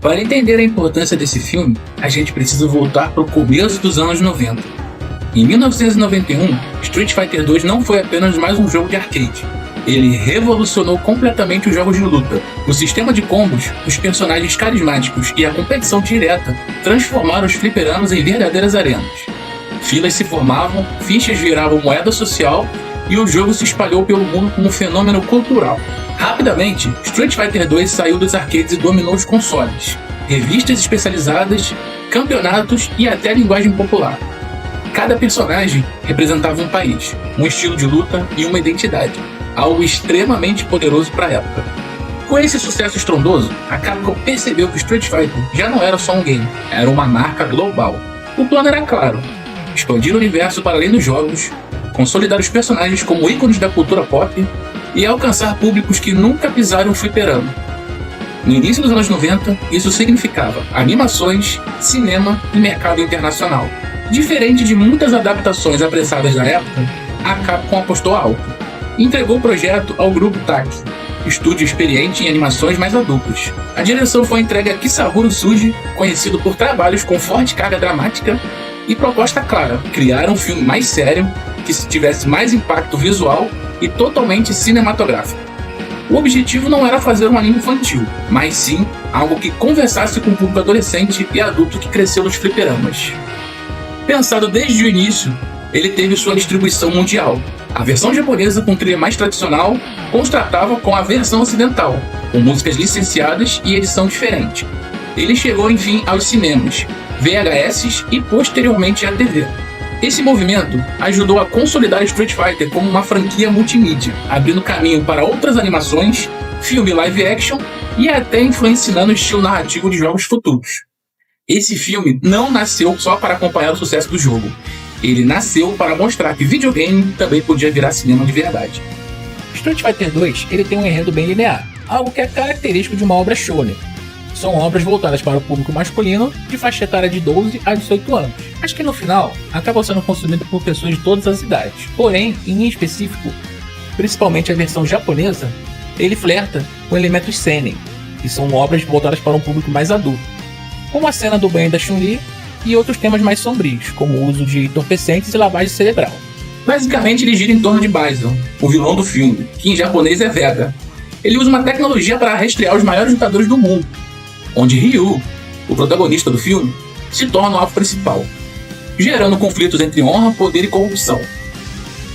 Para entender a importância desse filme, a gente precisa voltar para o começo dos anos 90. Em 1991, Street Fighter 2 não foi apenas mais um jogo de arcade. Ele revolucionou completamente os jogos de luta. O sistema de combos, os personagens carismáticos e a competição direta transformaram os fliperamas em verdadeiras arenas. Filas se formavam, fichas viravam moeda social e o jogo se espalhou pelo mundo como um fenômeno cultural. Rapidamente, Street Fighter 2 saiu dos arcades e dominou os consoles, revistas especializadas, campeonatos e até a linguagem popular. Cada personagem representava um país, um estilo de luta e uma identidade, algo extremamente poderoso para a época. Com esse sucesso estrondoso, a Capcom percebeu que Street Fighter já não era só um game, era uma marca global. O plano era claro: expandir o universo para além dos jogos, consolidar os personagens como ícones da cultura pop e alcançar públicos que nunca pisaram um fliperama. No início dos anos 90, isso significava animações, cinema e mercado internacional. Diferente de muitas adaptações apressadas da época, a Capcom apostou alto. Entregou o projeto ao grupo TAC, estúdio experiente em animações mais adultas. A direção foi entregue a Kisahiro Tsuji, conhecido por trabalhos com forte carga dramática e proposta clara: criar um filme mais sério, que tivesse mais impacto visual e totalmente cinematográfico. O objetivo não era fazer um anime infantil, mas sim algo que conversasse com o público adolescente e adulto que cresceu nos fliperamas. Pensado desde o início, ele teve sua distribuição mundial. A versão japonesa, com trilha mais tradicional, contrastava com a versão ocidental, com músicas licenciadas e edição diferente. Ele chegou, enfim, aos cinemas, VHS e posteriormente à TV. Esse movimento ajudou a consolidar Street Fighter como uma franquia multimídia, abrindo caminho para outras animações, filme live action e até influenciando o estilo narrativo de jogos futuros. Esse filme não nasceu só para acompanhar o sucesso do jogo. Ele nasceu para mostrar que videogame também podia virar cinema de verdade. Street Fighter 2 ele tem um enredo bem linear, algo que é característico de uma obra shonen. São obras voltadas para o público masculino de faixa etária de 12 a 18 anos, mas que no final acabam sendo consumidas por pessoas de todas as idades. Porém, em específico, principalmente a versão japonesa, ele flerta com elementos seinen, que são obras voltadas para um público mais adulto, como a cena do banho da Chun-Li e outros temas mais sombrios, como o uso de entorpecentes e lavagem cerebral. Basicamente, ele gira em torno de Bison, o vilão do filme, que em japonês é Vega. Ele usa uma tecnologia para rastrear os maiores lutadores do mundo, onde Ryu, o protagonista do filme, se torna o alvo principal, gerando conflitos entre honra, poder e corrupção.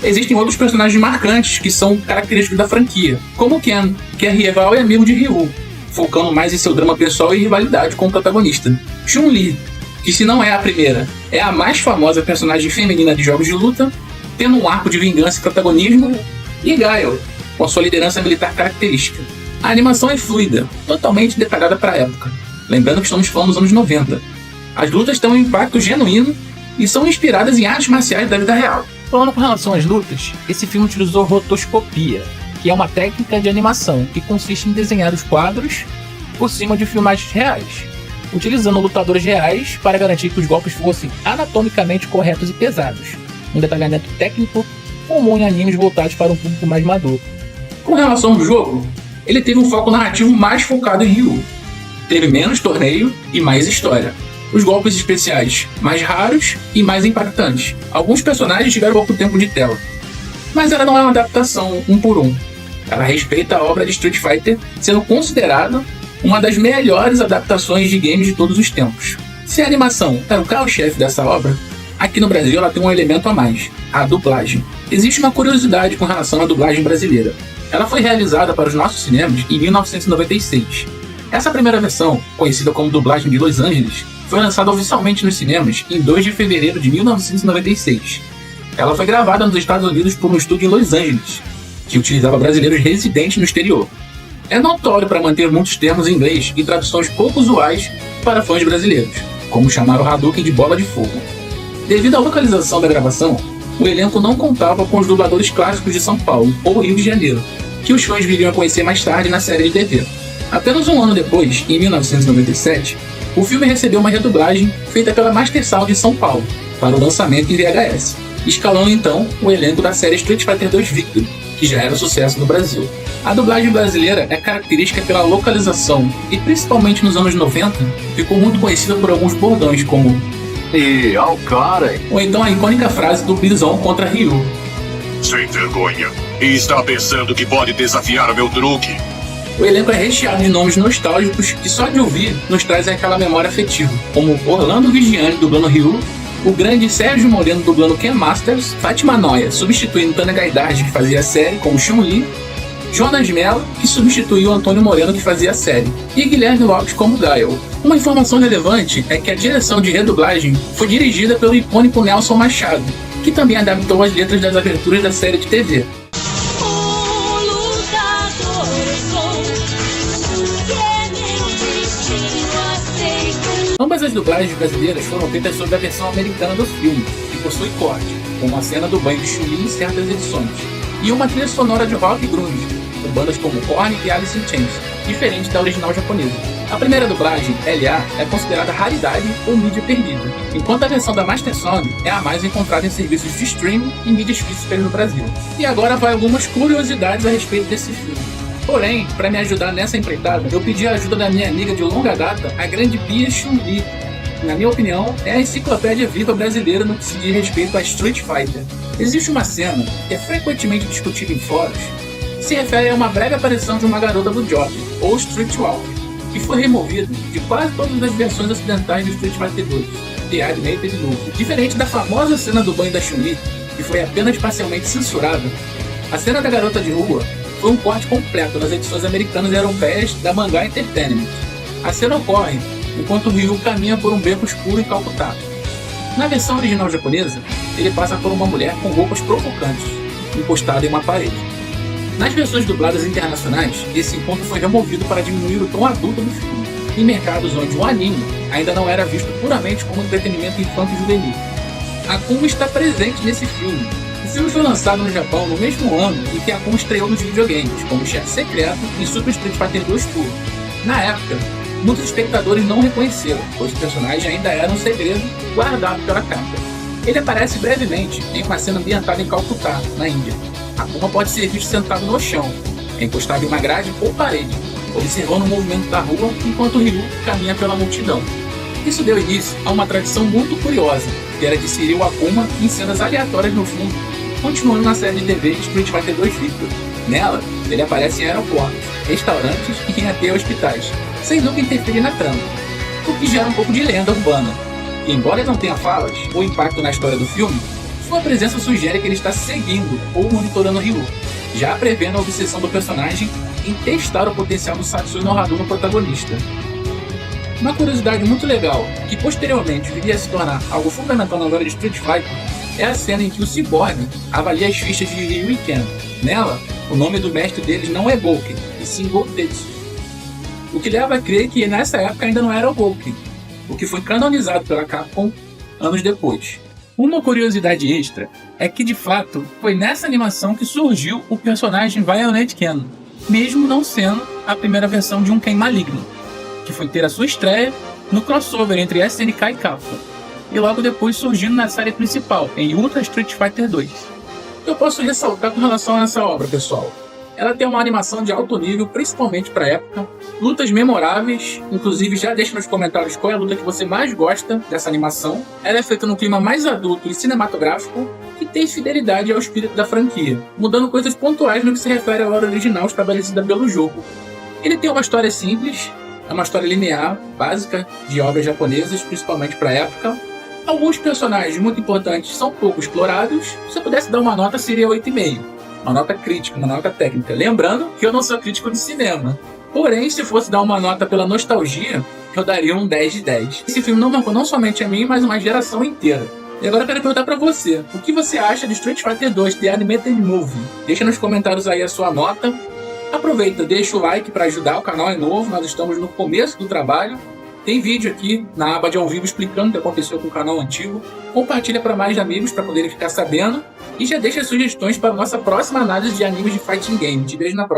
Existem outros personagens marcantes que são característicos da franquia, como Ken, que é rival e amigo de Ryu, focando mais em seu drama pessoal e rivalidade com o protagonista. Chun-Li, que se não é a primeira, é a mais famosa personagem feminina de jogos de luta, tendo um arco de vingança e protagonismo, e Guile, com sua liderança militar característica. A animação é fluida, totalmente detalhada para a época, lembrando que estamos falando dos anos 90. As lutas têm um impacto genuíno e são inspiradas em artes marciais da vida real. Falando com relação às lutas, esse filme utilizou rotoscopia, que é uma técnica de animação que consiste em desenhar os quadros por cima de filmagens reais, utilizando lutadores reais para garantir que os golpes fossem anatomicamente corretos e pesados, um detalhamento técnico comum em animes voltados para um público mais maduro. Com relação ao jogo, ele teve um foco narrativo mais focado em Ryu, teve menos torneio e mais história. Os golpes especiais mais raros e mais impactantes. Alguns personagens tiveram pouco tempo de tela, mas ela não é uma adaptação um por um. Ela respeita a obra de Street Fighter, sendo considerada uma das melhores adaptações de games de todos os tempos. Se a animação é o carro-chefe dessa obra, aqui no Brasil ela tem um elemento a mais: a dublagem. Existe uma curiosidade com relação à dublagem brasileira. Ela foi realizada para os nossos cinemas em 1996. Essa primeira versão, conhecida como dublagem de Los Angeles, foi lançada oficialmente nos cinemas em 2 de fevereiro de 1996. Ela foi gravada nos Estados Unidos por um estúdio em Los Angeles, que utilizava brasileiros residentes no exterior. É notório para manter muitos termos em inglês e traduções pouco usuais para fãs brasileiros, como chamar o Hadouken de bola de fogo. Devido à localização da gravação, o elenco não contava com os dubladores clássicos de São Paulo ou Rio de Janeiro, que os fãs viriam a conhecer mais tarde na série de TV. Apenas um ano depois, em 1997, o filme recebeu uma redublagem feita pela Master Sound de São Paulo, para o lançamento em VHS. escalando então o elenco da série Street Fighter 2 Victory, que já era sucesso no Brasil. A dublagem brasileira é característica pela localização e, principalmente nos anos 90, ficou muito conhecida por alguns bordões como E ao cara. ou então a icônica frase do Bison contra Ryu. Sem vergonha. E está pensando que pode desafiar o meu truque? O elenco é recheado de nomes nostálgicos que só de ouvir nos traz aquela memória afetiva, como Orlando Vigiani dublando Ryu, o grande Sérgio Moreno dublando Ken Masters, Fátima Noia substituindo Tânia Gaidard, que fazia a série, como Chun-Li, Jonas Mello, que substituiu Antônio Moreno, que fazia a série, e Guilherme Lopes como Gael. Uma informação relevante é que a direção de redublagem foi dirigida pelo icônico Nelson Machado, que também adaptou as letras das aberturas da série de TV. Ambas as dublagens brasileiras foram feitas sob a versão americana do filme, que possui corte, como a cena do banho de Chun-Li em certas edições, e uma trilha sonora de rock e grunge, com bandas como Korn e Alice in Chains, diferente da original japonesa. A primeira dublagem, LA, é considerada raridade ou mídia perdida, enquanto a versão da Master Song é a mais encontrada em serviços de streaming e mídias físicas no Brasil. E agora vai algumas curiosidades a respeito desse filme. Porém, para me ajudar nessa empreitada, eu pedi a ajuda da minha amiga de longa data, a grande Bia Chun-Li. Na minha opinião, é a enciclopédia viva brasileira no que se diz respeito a Street Fighter. Existe uma cena que é frequentemente discutida em fóruns, que se refere a uma breve aparição de uma garota do jockey, ou Streetwalker, que foi removido de quase todas as versões ocidentais do Street Fighter 2, The Animated Movie. Diferente da famosa cena do banho da Chun-Li, que foi apenas parcialmente censurada, a cena da garota de rua foi um corte completo nas edições americanas e europeias da Manga Entertainment. A cena ocorre enquanto Ryu caminha por um beco escuro em Calcutá. Na versão original japonesa, ele passa por uma mulher com roupas provocantes, encostada em uma parede. Nas versões dubladas internacionais, esse encontro foi removido para diminuir o tom adulto do filme, em mercados onde o anime ainda não era visto puramente como entretenimento infanto-juvenil. Akuma está presente nesse filme. O filme foi lançado no Japão no mesmo ano em que Akuma estreou nos videogames, como Chefe Secreto e Super Street Fighter 2 Turbo. Na época, muitos espectadores não o reconheceram, pois o personagem ainda era um segredo guardado pela Capcom. Ele aparece brevemente em uma cena ambientada em Calcutá, na Índia. Akuma pode ser visto sentado no chão, encostado em uma grade ou parede, observando o movimento da rua enquanto Ryu caminha pela multidão. Isso deu início a uma tradição muito curiosa, que era de inserir o Akuma em cenas aleatórias no fundo, continuando na série de TV Street Fighter 2 Victory. Nela, ele aparece em aeroportos, restaurantes e em até hospitais, sem nunca interferir na trama, o que gera um pouco de lenda urbana. E embora ele não tenha falas ou impacto na história do filme, sua presença sugere que ele está seguindo ou monitorando Ryu, já prevendo a obsessão do personagem em testar o potencial do Satsui no Hadou no protagonista. Uma curiosidade muito legal, que posteriormente viria a se tornar algo fundamental na história de Street Fighter, é a cena em que o Cyborg avalia as fichas de Ryu e Ken. Nela, o nome do mestre deles não é Gouken, e sim Gotetsu. O que leva a crer que nessa época ainda não era o Gouken, o que foi canonizado pela Capcom anos depois. Uma curiosidade extra é que de fato foi nessa animação que surgiu o personagem Violet Ken, mesmo não sendo a primeira versão de um Ken maligno, que foi ter a sua estreia no crossover entre SNK e Capcom, e logo depois surgindo na série principal, em Ultra Street Fighter 2. Eu posso ressaltar com relação a essa obra, pessoal. Ela tem uma animação de alto nível, principalmente para a época, lutas memoráveis, inclusive já deixa nos comentários qual é a luta que você mais gosta dessa animação. Ela é feita num clima mais adulto e cinematográfico, e tem fidelidade ao espírito da franquia, mudando coisas pontuais no que se refere à lore original estabelecida pelo jogo. Ele tem uma história simples, é uma história linear, básica, de obras japonesas, principalmente para a época. Alguns personagens muito importantes são pouco explorados. Se eu pudesse dar uma nota, seria 8,5. Uma nota crítica, uma nota técnica. Lembrando que eu não sou crítico de cinema. Porém, se fosse dar uma nota pela nostalgia, eu daria um 10 de 10. Esse filme não marcou não somente a mim, mas uma geração inteira. E agora eu quero perguntar pra você, o que você acha de Street Fighter 2 The Animated Movie? Deixa nos comentários aí a sua nota. Aproveita, deixa o like para ajudar, o canal é novo, nós estamos no começo do trabalho. Tem vídeo aqui na aba de ao vivo explicando o que aconteceu com o canal antigo. Compartilha para mais amigos para poderem ficar sabendo. E já deixa sugestões para a nossa próxima análise de animes de fighting game. Te vejo na próxima.